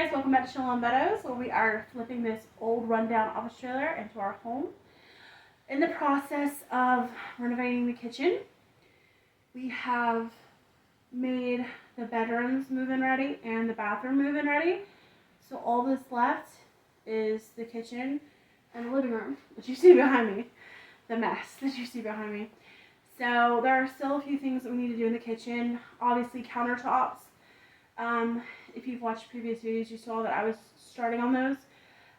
guys, welcome back to Shalom Meadows, where we are flipping this old rundown office trailer into our home. In the process of renovating the kitchen, we have made the bedrooms move-in ready and the bathroom move-in ready. So all that's left is the kitchen and the living room that you see behind me, the mess that you see behind me. So there are still a few things that we need to do in the kitchen. Obviously countertops. If you've watched previous videos, you saw that I was starting on those.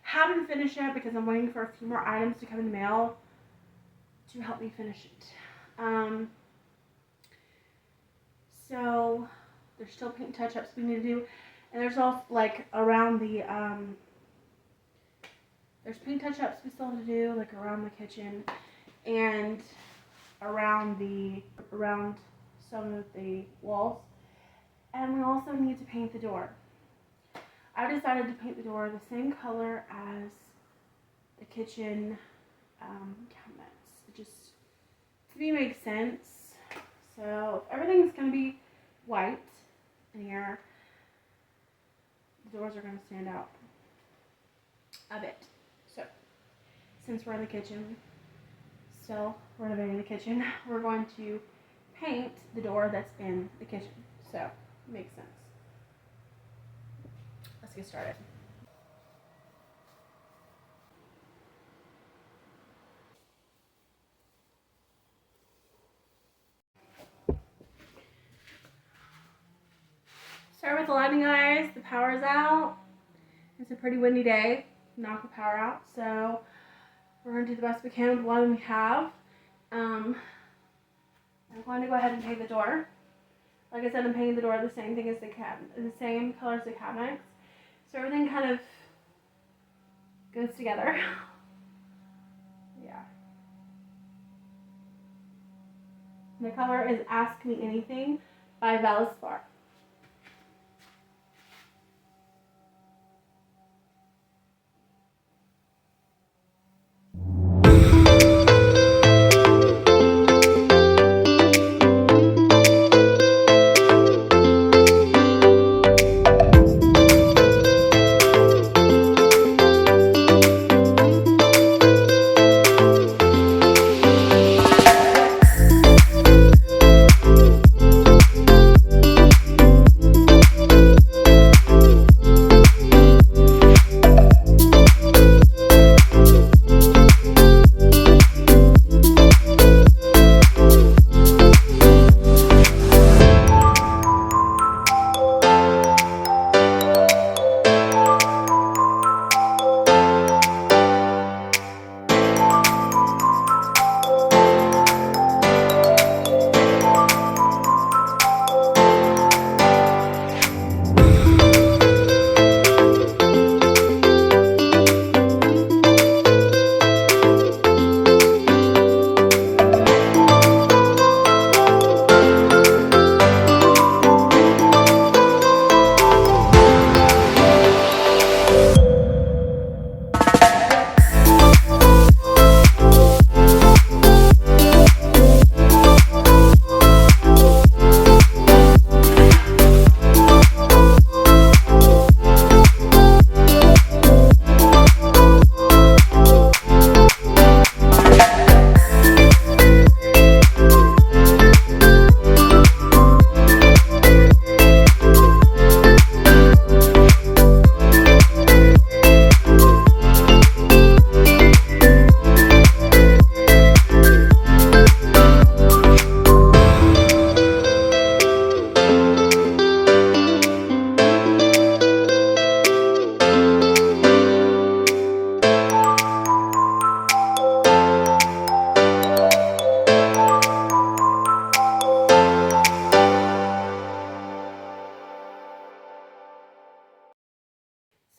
Haven't finished yet because I'm waiting for a few more items to come in the mail to help me finish it. So there's still paint touch-ups we need to do, and there's also like around the there's paint touch-ups we still have to do, like around the kitchen and around some of the walls. And we also need to paint the door. I decided to paint the door the same color as the kitchen cabinets. It just, to me, makes sense. So if everything's going to be white in here, the doors are going to stand out a bit. So since we're in the kitchen, still renovating the kitchen, we're going to paint the door that's in the kitchen. So makes sense. Let's get started. Start with the lighting, guys. The power's out. It's a pretty windy day. Knock the power out. So we're going to do the best we can with what we have. I'm going to go ahead and paint the door. Like I said, I'm painting the door the same thing as the same color as the cabinets. So everything kind of goes together. Yeah. The color is Ask Me Anything by Valspar.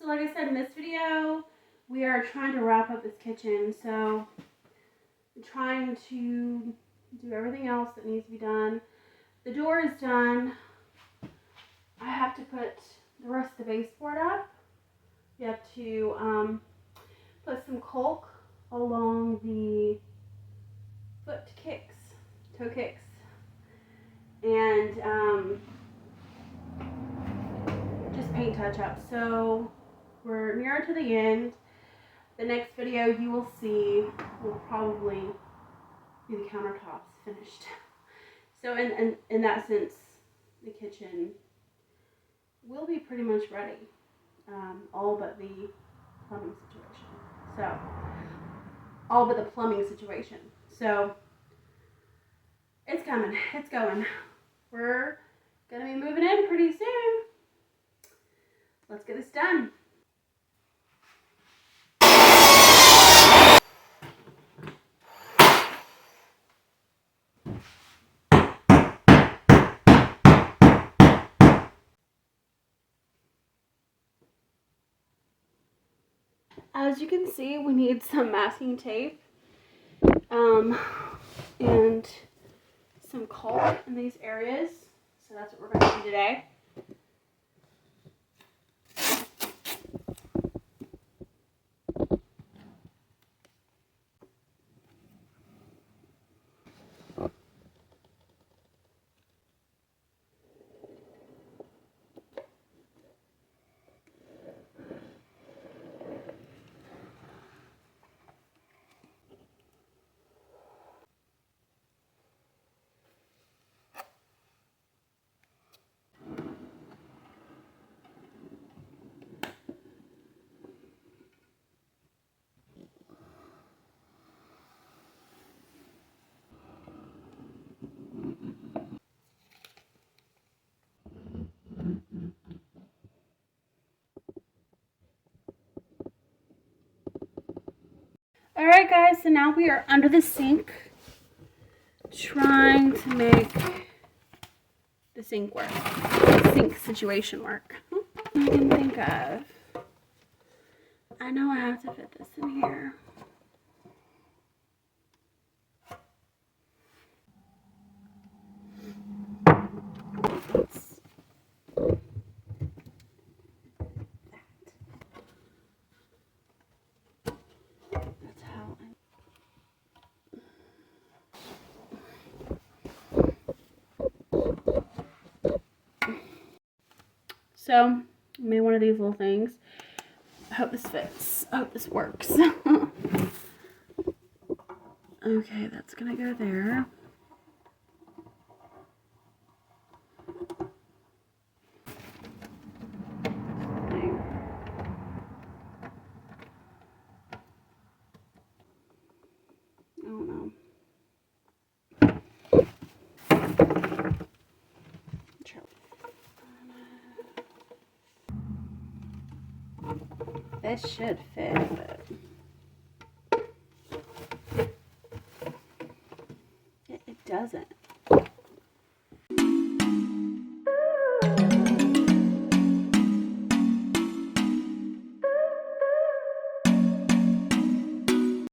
So like I said, in this video, we are trying to wrap up this kitchen. So I'm trying to do everything else that needs to be done. The door is done. I have to put the rest of the baseboard up. You have to put some caulk along the toe kicks, and just paint touch up. So we're near to the end. The next video you will see will probably be the countertops finished. So in that sense, the kitchen will be pretty much ready. All but the plumbing situation. So, all but the plumbing situation. So, it's coming. It's going. We're going to be moving in pretty soon. Let's get this done. As you can see, we need some masking tape and some caulk in these areas. So that's what we're going to do today. Alright guys, so now we are under the sink trying to make the sink work. The sink situation work. I can think of. I know I have to fit this in here. So, I made one of these little things. I hope this fits. I hope this works. Okay, that's gonna go there. I don't know. This should fit, but it doesn't.